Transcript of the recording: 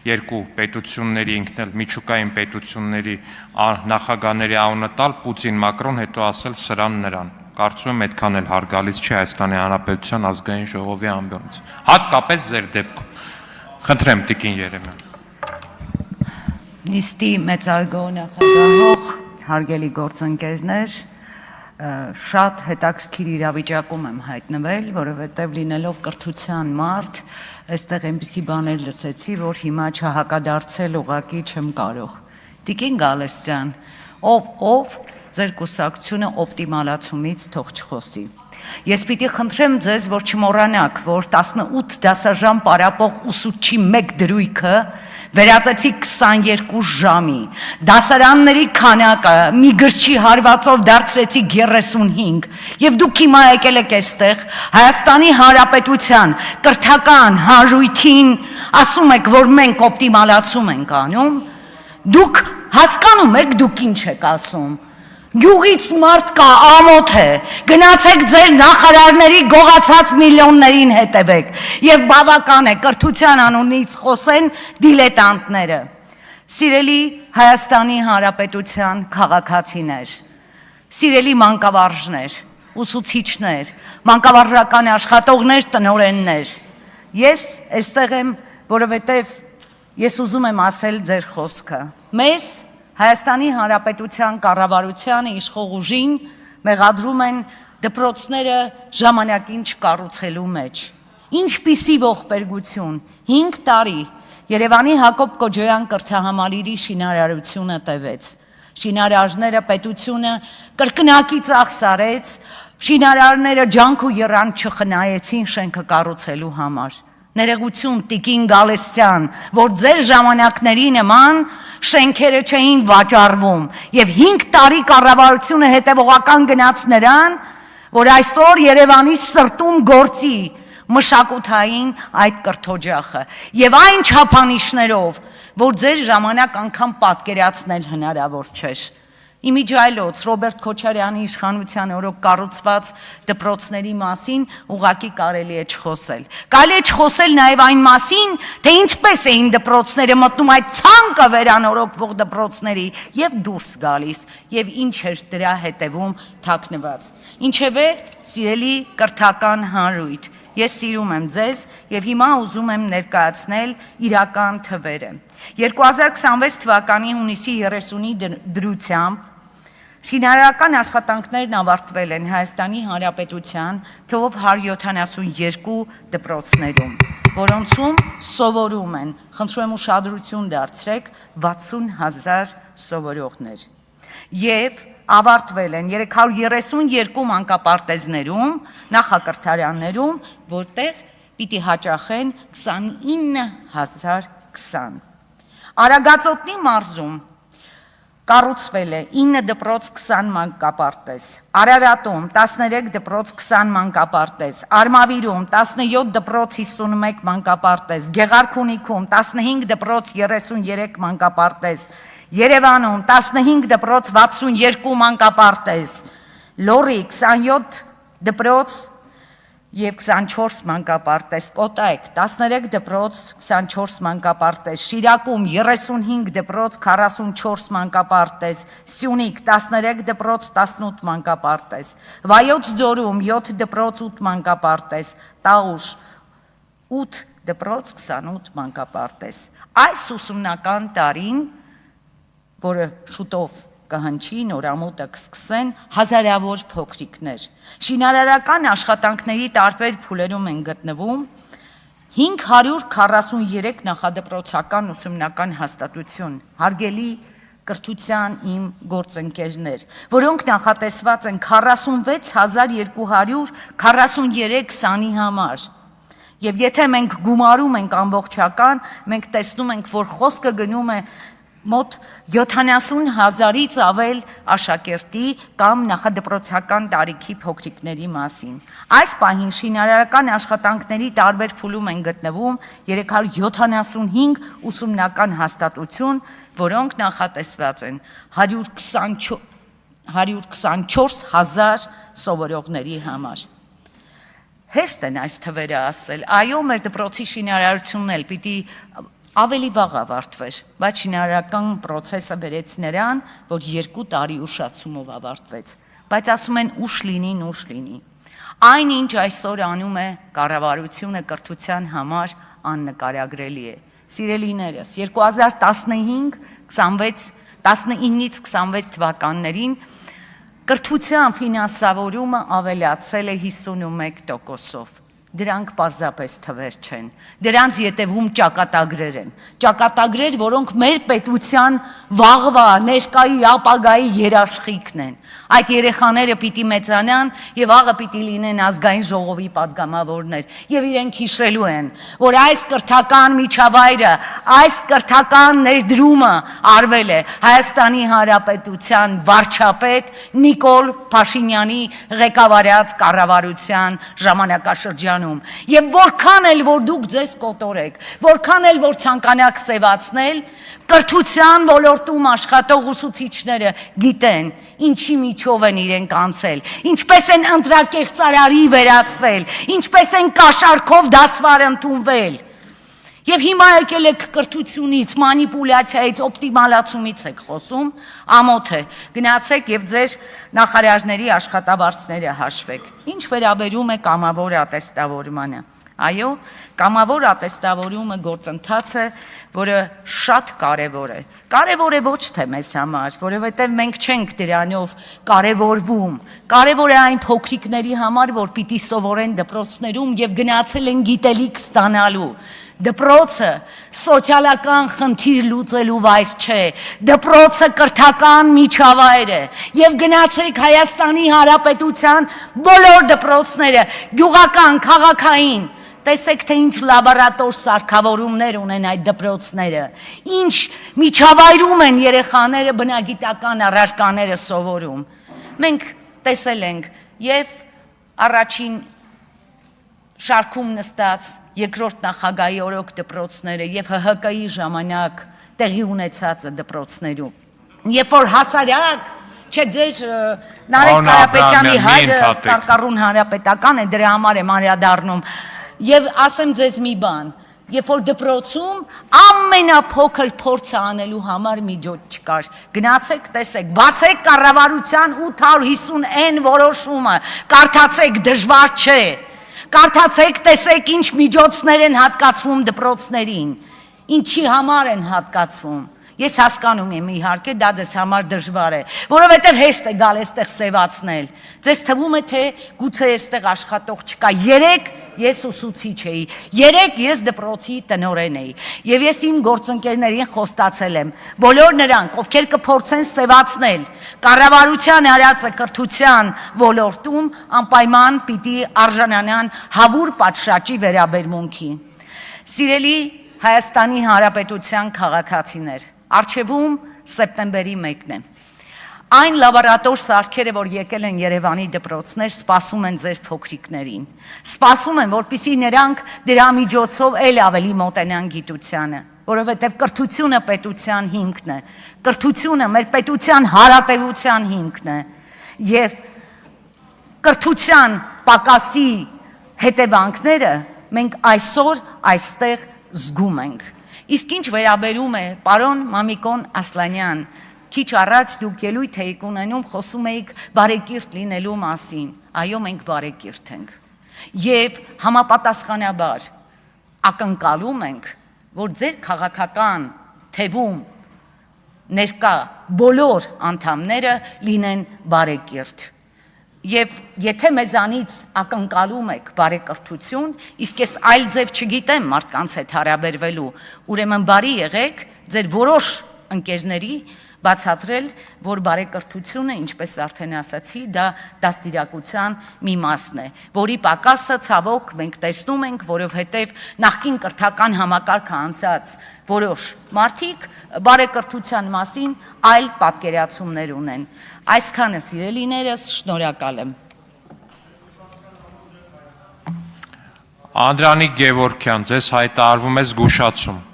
երկու պետությունների ինքնել միջուկային պետությունների նախագահների անունը տալ Պուտին Մակրոն, հետո ասել սրան նրան։ Կարծում եմ այդքան էլ հարգալից չի Հայաստանի Հանրապետության ազգային ժողովի ամբիոնից։ Հատկապես ձեր դեպքում։ Խնդրեմ Տիկին Երեմյան։ Նիստի մեծարգո նախագահող, հարգելի գործընկերներ, շատ հետաքրքիր իրավիճակում եմ հայտնվել, որովհետև լինելով կրթության մարդ, այստեղ այնպիսի բաներ լսեցի, որ հիմա չհակադարձել ուղղակի չեմ կարող։ Տիկին Գալստյան, ով ձեր կուսակցությունը օպտիմալացումից թող չխոսի։ Ես պիտի խնդրեմ ձեզ, որ չմոռանաք, որ 18 դասաժամ պարապող ուսուցչի մեկ դրույքը վերածեցի 22 ժամի, դասարանների քանակը մի գրչի հարվածով դարձրեցի 35, և դուք հիմա եկել եք այստեղ Հայաստանի Հանրապետության կրթական հանրույթին ասում եք, որ մենք օպտիմալացում ենք անում, դուք հասկանում եք, դուք ինչ եք ասում։ Գյուղից մարդ կա, ամոթ է, գնացեք ձեր նախարարների գողացած միլիոններին հետևեք և բավական է կրթության անունից խոսեն դիլետանտները։ Սիրելի Հայաստանի Հանրապետության քաղաքացիներ, սիրելի մանկավարժներ, ուսուցիչներ, մանկավարժական աշխատողներ, տնօրեններ, ես այստեղ եմ, որովհետև ես ուզում եմ ասել ձեր խոսքը։ Մեզ Հայաստանի Հանրապետության կառավարությանը իշխող ուժին մեղադրում են դպրոցները ժամանակին չկառուցելու մեջ։ Ինչպիսի ողբերգություն, 5 տարի Երևանի Հակոբ Կոջոյան կրթահամալիրի շինարարությունը տևեց։ Շինարարները պետությունը կրկնակի ծախսարեց, շինարարները ջանք ու եռանդ չխնայեցին շենքը կառուցելու համար։ Ներողություն Տիկին Գալստյան, որ ձեր ժամանակների նման շենքերը չէին վաճառվում և 5 տարի կառավարությունը հետևողական գնաց նրան, որ այսօր Երևանի սրտում գործի մշակութային այդ կրթօջախը և այն չափանիշներով, որ ձեր ժամանակ անգամ պատկերացնել հնարավոր չէր։ Իմիջայլոց Ռոբերտ Քոչարյանի իշխանության օրոք կառուցված դպրոցների մասին ուղղակի կարելի է չխոսել։ Կարելի է չխոսել նաև այն մասին, թե ինչպես էին դպրոցները մտնում այդ ցանկը վերանորոգվող դպրոցների և դուրս գալիս, և ինչ էր դրա հետևում թաքնված։ Ինչևէ, սիրելի կրթական հանրույթ, ես սիրում եմ ձեզ և հիմա ուզում եմ ներկայացնել իրական թվերը։ 2026 թվականի հունիսի 30-ի դրությամբ շինարարական աշխատանքներն ավարտվել են Հայաստանի Հանրապետության թվով 172 դպրոցներում, որոնցում սովորում են, խնդրում եմ ուշադրություն դարձրեք, 60,000 սովորողներ և ավարտվել են 332 մանկապարտեզներում, նախակրթարաններում, որտեղ պիտի հաճախեն 29,020։ Արագածոտնի մարզում կառուցվել է 9 դպրոց 20 մանկապարտեզ, Արարատում 13 դպրոց 20 մանկապարտեզ, Արմավիրում 17 դպրոց 51 մանկապարտեզ, Գեղարքունիքում 15 դպրոց 33 մանկապարտեզ, Երևանում 15 դպրոց 62 մանկապարտեզ, Լոռի 27 դպրոց և 24 մանկապարտեզ, Կոտայք 13 դպրոց 24 մանկապարտեզ, Շիրակում 35 դպրոց 44 մանկապարտեզ, Սյունիք 13 դպրոց 18 մանկապարտեզ, Վայոց ձորում 7 դպրոց 8 մանկապարտեզ, Տաղուշ 8 դպրոց 28 մանկապարտեզ։ Այս ուսումնական տարին, որը շուտով կհնչի, նորամուտը կսկսեն, հազարավոր փոքրիկներ շինարարական աշխատանքների տարբեր փուլերում են գտնվում 543 նախադպրոցական ուսումնական հաստատություն, հարգելի կրթության իմ գործընկերներ, որոնք նախատեսված են 46,243 սանի համար։ Եվ եթե մենք գումարում ենք ամբողջական, մենք տեսնում ենք, որ խոսքը գնում է մոտ 70,000-ից ավել աշակերտի կամ նախադպրոցական տարիքի փոքրիկների մասին։ Այս պահին շինարարական աշխատանքների տարբեր փուլում են գտնվում 375 ուսումնական հաստատություն, որոնք նախատեսված են 124,000 սովորողների համար։ Հեշտ են այս թվերը ասել, այո, մեր դպրոցի շինարարությունն էլ պիտի ավելի վաղ ավարտվեր, բայց շինարարական process-ը բերեց նրան, որ 2 տարի ուշացումով ավարտվեց, բայց ասում են ուշ լինի։ Այն ինչ այսօր անում է կառավարությունը կրթության համար աննկարագրելի է։ Սիրելիներս, 2015-19-ից 26 թվականներին կրթության ֆինանսավորումը ավելացել է 51%-ով։ Դրանք պարզապես թվեր չեն, դրանց ետևում ճակատագրեր են, ճակատագրեր, որոնք մեր պետության վաղվա, ներկայի, ապագայի երաշխիքն են, այդ երեխաները պիտի մեծանան և աղը պիտի լինեն ազգային ժողովի պատգամավորներ և իրենք հիշելու են, որ այս կրթական միջավայրը, այս կրթական ներդրումը արվել է Հայաստանի Հանրապետության վարչապետ Նիկոլ Փաշինյանի ղեկավարած կառավարության ժամանակաշրջանում Եվ որքան էլ որ դուք ձեզ կոտորեք, որքան էլ որ ցանկանաք սևացնել, կրթության ոլորտում աշխատող ուսուցիչները գիտեն, ինչի միջով են իրենք անցել, ինչպես են ընտրակեղծարարի վերածվել, ինչպես են կաշառքով դասվար ընդունվել։ Եվ հիմա եկել եք կրթությունից, մանիպուլյացիայից, օպտիմալացումից եք խոսում, ամոթ է, գնացեք և ձեր նախարարների աշխատավարձները հաշվեք։ Ինչ վերաբերում է կամավոր ատեստավորմանը։ Այո, կամավոր ատեստավորումը գործընթաց է, որը շատ կարևոր է։ Կարևոր է ոչ թե մեզ համար, որովհետև մենք չենք դրանով կարևորվում։ Կարևոր է այն փոքրիկների համար, որ պիտի սովորեն դպրոցներում և գնացել են գիտելիք ստանալու։ Դպրոցը սոցիալական խնդիր լուծելու վայր չէ, դպրոցը կրթական միջավայր է և գնացեք Հայաստանի Հանրապետության բոլոր դպրոցները, գյուղական, քաղաքային, տեսեք թե ինչ լաբորատոր սարքավորումներ ունեն այդ դպրոցները, ինչ միջավայրում են երեխաները բնագիտական առարկաները սովորում։ Մենք տեսել ենք և առաջին շարքում նստած երկրորդ նախագահի օրոք դպրոցները և ՀՀԿ-ի ժամանակ տեղի ունեցածը դպրոցներում։ Երբ որ հասարակ, չէ ձեր Նարեկ Կարապետյանի հայրը Կարկառուն հանրապետական է, դրա համար եմ անդրադառնում, և ասեմ ձեզ մի բան, երբ որ դպրոցում ամենափոքր փորձը անելու համար միջոց չկար, գնացեք տեսեք, բացեք կառավարության 850N որոշումը, կարդացեք, դժվար չէ։ Կարդացեք, տեսեք ինչ միջոցներ են հատկացվում դպրոցներին, ինչի համար են հատկացվում։ Ես հասկանում եմ իհարկե, դա ձեզ համար դժվար է, որովհետև հեշտ է գալ այստեղ սևացնել։ Ձեզ թվում է, թե գուցե այստեղ աշխատող չկա։ Երեկ ես ուսուցիչ էի, երեկ ես դպրոցի տնօրեն էի, և ես իմ գործընկերներին խոստացել եմ, բոլոր նրանք, ովքեր կփորձեն սևացնել կառավարության արածը կրթության ոլորտում, անպայման պիտի արժանանան հավուր պատշաճի վերաբերմունքի։ Սիրելի Հայաստանի Հանրապետության քաղաքացիներ, առջևում սեպտեմբերի 1-ն է։ Այն լաբորատոր սարքերը, որ եկել են Երևանի դպրոցներ, սպասում են ձեր փոքրիկներին։ Սպասում են, որպեսզի նրանք դրա միջոցով էլ ավելի մոտենան գիտությանը, որովհետև կրթությունը պետության հիմքն է, կրթությունը մեր պետության հարատևության հիմքն է, և կրթության պակասի հետևանքները մենք այսօր այստեղ զգում ենք։ Իսկ ինչ վերաբերում է պարոն Մամիկոն Ասլանյան, քիչ առաջ դուք ելույթ էիք ունենում, խոսում էիք բարեկիրթ լինելու մասին։ Այո, մենք բարեկիրթ ենք։ Եվ համապատասխանաբար ակնկալում ենք, որ ձեր քաղաքական թևում ներկա բոլոր անդամները լինեն բարեկիրթ։ Եվ եթե մեզանից ակնկալում եք բարեկրթություն, իսկ ես այլ ձև չգիտեմ մարդկանց հետ հարաբերվելու, ուրեմն բարի եղեք ձեր որոշ ընկերների բացատրել, որ բարեկրթությունը, ինչպես արդեն ասացի, դա դաստիարակության մի մասն է, որի պակասը ցավոք մենք տեսնում ենք, որովհետև նախկին կրթական համակարգը անցած որոշ մարդիկ բարեկրթության մասին այլ պատկերացումներ ունեն։ Այսքանը սիրելիներս, շնորհակալ եմ։ Անդրանիկ Գևորգյան, ձեզ հայտարարվում է զգուշացում։